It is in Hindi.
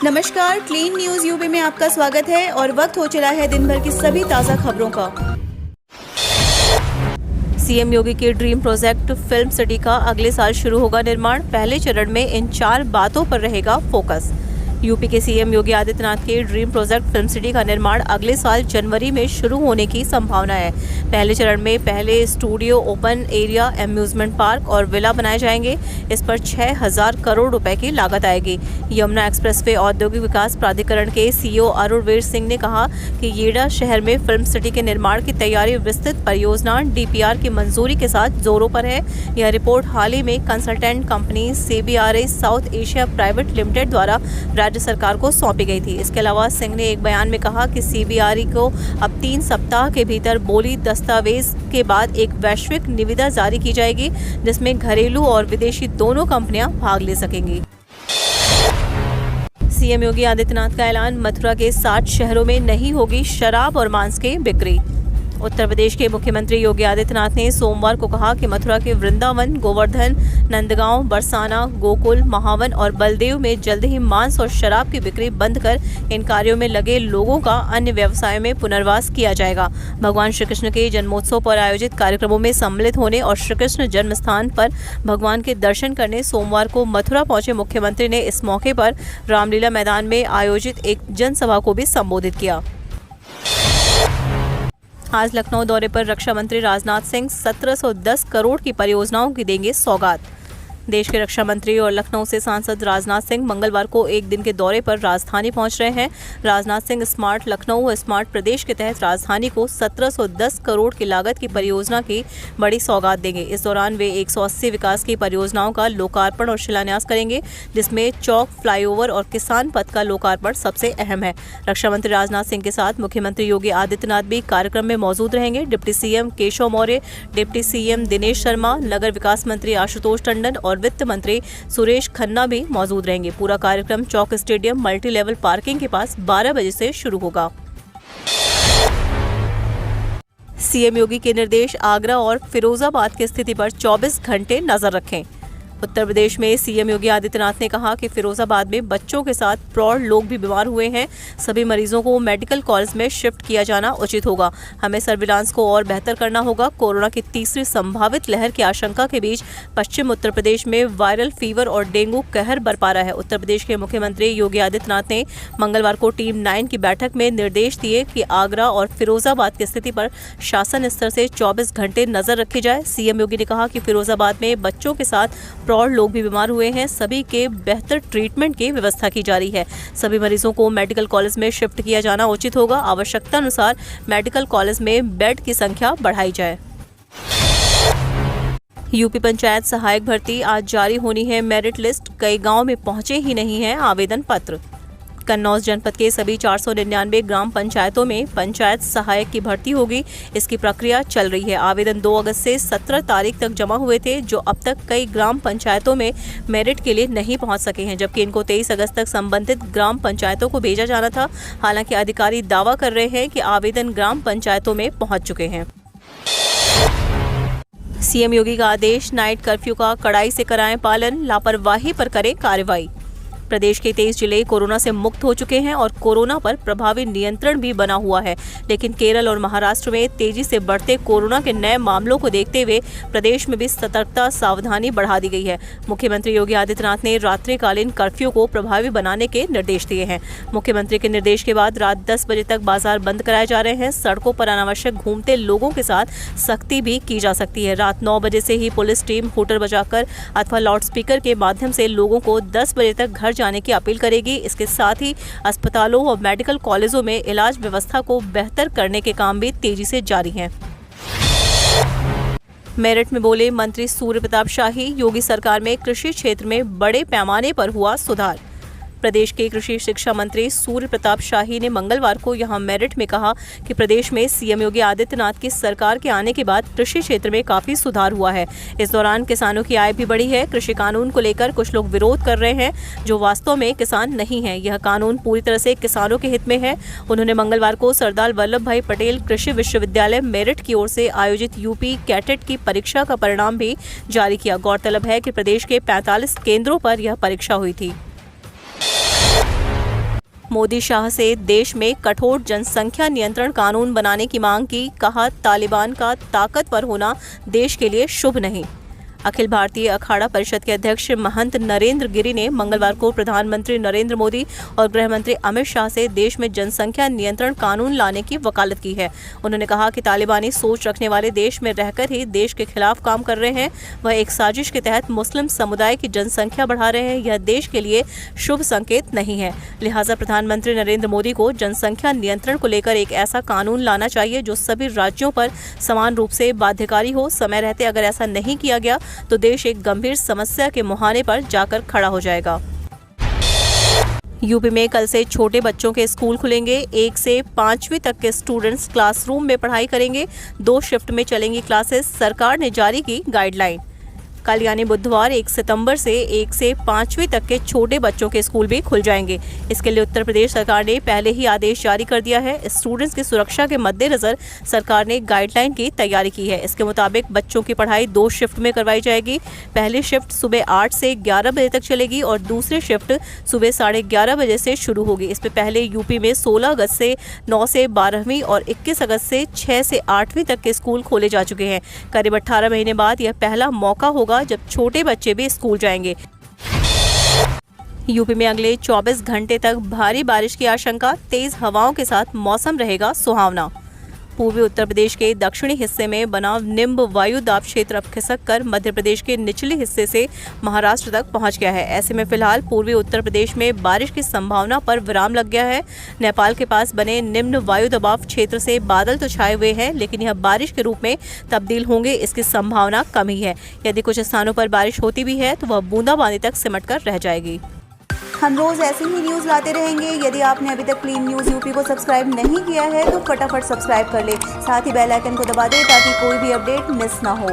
नमस्कार, क्लीन न्यूज यूपी में आपका स्वागत है और वक्त हो चला है दिन भर की सभी ताज़ा खबरों का। सीएम योगी के ड्रीम प्रोजेक्ट फिल्म सिटी का अगले साल शुरू होगा निर्माण। पहले चरण में इन 4 बातों पर रहेगा फोकस। यूपी के सीएम योगी आदित्यनाथ के ड्रीम प्रोजेक्ट फिल्म सिटी का निर्माण अगले साल जनवरी में शुरू होने की संभावना है। पहले चरण में पहले studio, open area, amusement park और विला बनाए जाएंगे। इस पर 6000 करोड़ रुपए की लागत आएगी। यमुना एक्सप्रेसवे औद्योगिक विकास प्राधिकरण के सीईओ अरुणवीर सिंह ने कहा कि येड़ा शहर में फिल्म सिटी के निर्माण की तैयारी विस्तृत परियोजना डीपीआर की मंजूरी के साथ जोरों पर है। यह रिपोर्ट हाल ही में consultant company CBRI south Asia private limited द्वारा राज्य सरकार को सौंपी गई थी। इसके अलावा सिंह ने एक बयान में कहा कि CBRI को अब 3 सप्ताह के भीतर बोली दस्तावेज के बाद एक वैश्विक निविदा जारी की जाएगी, जिसमें घरेलू और विदेशी दोनों कंपनियां भाग ले सकेंगी। सीएम योगी आदित्यनाथ का ऐलान, मथुरा के 60 शहरों में नहीं होगी शराब और मांस की बिक्री। उत्तर प्रदेश के मुख्यमंत्री योगी आदित्यनाथ ने सोमवार को कहा कि मथुरा के वृंदावन, गोवर्धन, नंदगांव, बरसाना, गोकुल, महावन और बलदेव में जल्द ही मांस और शराब की बिक्री बंद कर इन कार्यों में लगे लोगों का अन्य व्यवसायों में पुनर्वास किया जाएगा। भगवान श्री कृष्ण के जन्मोत्सव पर आयोजित कार्यक्रमों में सम्मिलित होने और श्री कृष्ण जन्म स्थान पर भगवान के दर्शन करने सोमवार को मथुरा पहुंचे मुख्यमंत्री ने इस मौके पर रामलीला मैदान में आयोजित एक जनसभा को भी संबोधित किया। आज लखनऊ दौरे पर रक्षा मंत्री राजनाथ सिंह 1710 करोड़ की परियोजनाओं की देंगे सौगात। देश के रक्षा मंत्री और लखनऊ से सांसद राजनाथ सिंह मंगलवार को एक दिन के दौरे पर राजधानी पहुंच रहे हैं। राजनाथ सिंह स्मार्ट लखनऊ और स्मार्ट प्रदेश के तहत राजधानी को 1710 करोड़ की लागत की परियोजना की बड़ी सौगात देंगे। इस दौरान वे 180 विकास की परियोजनाओं का लोकार्पण और शिलान्यास करेंगे, जिसमें चौक, फ्लाईओवर और किसान पथ का लोकार्पण सबसे अहम है। रक्षा मंत्री राजनाथ सिंह के साथ मुख्यमंत्री योगी आदित्यनाथ भी कार्यक्रम में मौजूद रहेंगे। Deputy CM Keshav Maurya, deputy CM Dinesh Sharma, नगर विकास मंत्री आशुतोष टंडन और वित्त मंत्री सुरेश खन्ना भी मौजूद रहेंगे। पूरा कार्यक्रम चौक स्टेडियम मल्टी लेवल पार्किंग के पास 12 बजे से शुरू होगा। सीएम योगी के निर्देश, आगरा और फिरोजाबाद की स्थिति पर 24 घंटे नजर रखें। उत्तर प्रदेश में सीएम योगी आदित्यनाथ ने कहा कि फिरोजाबाद में बच्चों के साथ प्रौढ़ लोग भी बीमार हुए हैं। सभी मरीजों को मेडिकल कॉलेज में शिफ्ट किया जाना उचित होगा। हमें सर्विलांस को और बेहतर करना होगा। कोरोना की तीसरी संभावित लहर की आशंका के बीच पश्चिम उत्तर प्रदेश में वायरल फीवर और डेंगू कहर बरपा रहा है। उत्तर प्रदेश के मुख्यमंत्री योगी आदित्यनाथ ने मंगलवार को टीम 9 की बैठक में निर्देश दिए कि आगरा और फिरोजाबाद की स्थिति पर शासन स्तर से 24 घंटे नजर रखी जाए। सीएम योगी ने कहा कि फिरोजाबाद में बच्चों के साथ प्रौढ़ लोग भी बीमार हुए हैं। सभी के बेहतर ट्रीटमेंट की व्यवस्था की जा रही है। सभी मरीजों को मेडिकल कॉलेज में शिफ्ट किया जाना उचित होगा। आवश्यकता अनुसार मेडिकल कॉलेज में बेड की संख्या बढ़ाई जाए। यूपी पंचायत सहायक भर्ती, आज जारी होनी है मेरिट लिस्ट। कई गांव में पहुंचे ही नहीं हैं आवेदन पत्र। कन्नौज जनपद के सभी 499 ग्राम पंचायतों में पंचायत सहायक की भर्ती होगी। इसकी प्रक्रिया चल रही है। आवेदन 2 अगस्त से 17 तारीख तक जमा हुए थे, जो अब तक कई ग्राम पंचायतों में मेरिट के लिए नहीं पहुंच सके हैं, जबकि इनको 23 अगस्त तक संबंधित ग्राम पंचायतों को भेजा जाना था। हालांकि अधिकारी दावा कर रहे हैं कि आवेदन ग्राम पंचायतों में पहुंच चुके हैं। सीएम योगी का आदेश, नाइट कर्फ्यू का कड़ाई से कराएं पालन, लापरवाही पर करें कार्रवाई। प्रदेश के 23 जिले कोरोना से मुक्त हो चुके हैं और कोरोना पर प्रभावी नियंत्रण भी बना हुआ है, लेकिन केरल और महाराष्ट्र में तेजी से बढ़ते कोरोना के नए मामलों को देखते हुए प्रदेश में भी सतर्कता, सावधानी बढ़ा दी गई है। मुख्यमंत्री योगी आदित्यनाथ ने रात्रिकालीन कर्फ्यू को प्रभावी बनाने के निर्देश दिए हैं। मुख्यमंत्री के निर्देश के बाद रात 10 बजे तक बाजार बंद कराए जा रहे हैं। सड़कों पर अनावश्यक घूमते लोगों के साथ सख्ती भी की जा सकती है। रात 9 बजे से ही पुलिस टीम हूटर बजाकर अथवा लाउडस्पीकर के माध्यम से लोगों को 10 बजे तक घर जाने की अपील करेगी। इसके साथ ही अस्पतालों और मेडिकल कॉलेजों में इलाज व्यवस्था को बेहतर करने के काम भी तेजी से जारी हैं। मेरठ में बोले मंत्री सूर्य प्रताप शाही, योगी सरकार में कृषि क्षेत्र में बड़े पैमाने पर हुआ सुधार। प्रदेश के कृषि शिक्षा मंत्री सूर्य प्रताप शाही ने मंगलवार को यहां मेरठ में कहा कि प्रदेश में सीएम योगी आदित्यनाथ की सरकार के आने के बाद कृषि क्षेत्र में काफी सुधार हुआ है। इस दौरान किसानों की आय भी बढ़ी है। कृषि कानून को लेकर कुछ लोग विरोध कर रहे हैं, जो वास्तव में किसान नहीं है। यह कानून पूरी तरह से किसानों के हित में है। उन्होंने मंगलवार को सरदार वल्लभ भाई पटेल कृषि विश्वविद्यालय मेरठ की ओर से आयोजित यूपी कैटेट की परीक्षा का परिणाम भी जारी किया। गौरतलब है कि प्रदेश के 45 केंद्रों पर यह परीक्षा हुई थी। मोदी शाह से देश में कठोर जनसंख्या नियंत्रण कानून बनाने की मांग की, कहा तालिबान का ताकतवर होना देश के लिए शुभ नहीं। अखिल भारतीय अखाड़ा परिषद के अध्यक्ष महंत नरेंद्र गिरि ने मंगलवार को प्रधानमंत्री नरेंद्र मोदी और गृह मंत्री अमित शाह से देश में जनसंख्या नियंत्रण कानून लाने की वकालत की है। उन्होंने कहा कि तालिबानी सोच रखने वाले देश में रहकर ही देश के खिलाफ काम कर रहे हैं। वह एक साजिश के तहत मुस्लिम समुदाय की जनसंख्या बढ़ा रहे हैं। यह देश के लिए शुभ संकेत नहीं है। लिहाजा प्रधानमंत्री नरेंद्र मोदी को जनसंख्या नियंत्रण को लेकर एक ऐसा कानून लाना चाहिए जो सभी राज्यों पर समान रूप से बाध्यकारी हो। समय रहते अगर ऐसा नहीं किया गया तो देश एक गंभीर समस्या के मुहाने पर जाकर खड़ा हो जाएगा। यूपी में कल से छोटे बच्चों के स्कूल खुलेंगे। 1 से 5वीं तक के स्टूडेंट्स क्लासरूम में पढ़ाई करेंगे। 2 शिफ्ट में चलेंगी क्लासेस। सरकार ने जारी की गाइडलाइन। कल यानी बुधवार 1 सितंबर से 1 से 5वीं तक के छोटे बच्चों के स्कूल भी खुल जाएंगे। इसके लिए उत्तर प्रदेश सरकार ने पहले ही आदेश जारी कर दिया है। स्टूडेंट्स की सुरक्षा के मद्देनजर सरकार ने गाइडलाइन की तैयारी की है। इसके मुताबिक बच्चों की पढ़ाई 2 शिफ्ट में करवाई जाएगी। पहली शिफ्ट सुबह 8 से 11 बजे तक चलेगी और दूसरी शिफ्ट सुबह 11:30 बजे से शुरू होगी। इससे पहले यूपी में 16 अगस्त से 9 से 12वीं और 21 अगस्त से 6 से 8वीं तक के स्कूल खोले जा चुके हैं। करीब 18 महीने बाद यह पहला मौका होगा जब छोटे बच्चे भी स्कूल जाएंगे। यूपी में अगले 24 घंटे तक भारी बारिश की आशंका। तेज हवाओं के साथ मौसम रहेगा सुहावना। पूर्वी उत्तर प्रदेश के दक्षिणी हिस्से में बना निम्ब वायु दाब क्षेत्र अब खिसककर मध्य प्रदेश के निचले हिस्से से महाराष्ट्र तक पहुंच गया है। ऐसे में फिलहाल पूर्वी उत्तर प्रदेश में बारिश की संभावना पर विराम लग गया है। नेपाल के पास बने निम्न वायु दबाव क्षेत्र से बादल तो छाए हुए हैं, लेकिन यह बारिश के रूप में तब्दील होंगे इसकी संभावना कम ही है। यदि कुछ स्थानों पर बारिश होती भी है तो वह बूंदाबांदी तक सिमट कर रह जाएगी। हम रोज ऐसी ही न्यूज़ लाते रहेंगे। यदि आपने अभी तक क्लीन न्यूज़ यूपी को सब्सक्राइब नहीं किया है तो फटाफट सब्सक्राइब कर ले। साथ ही बेल आइकन को दबा दें ताकि कोई भी अपडेट मिस ना हो।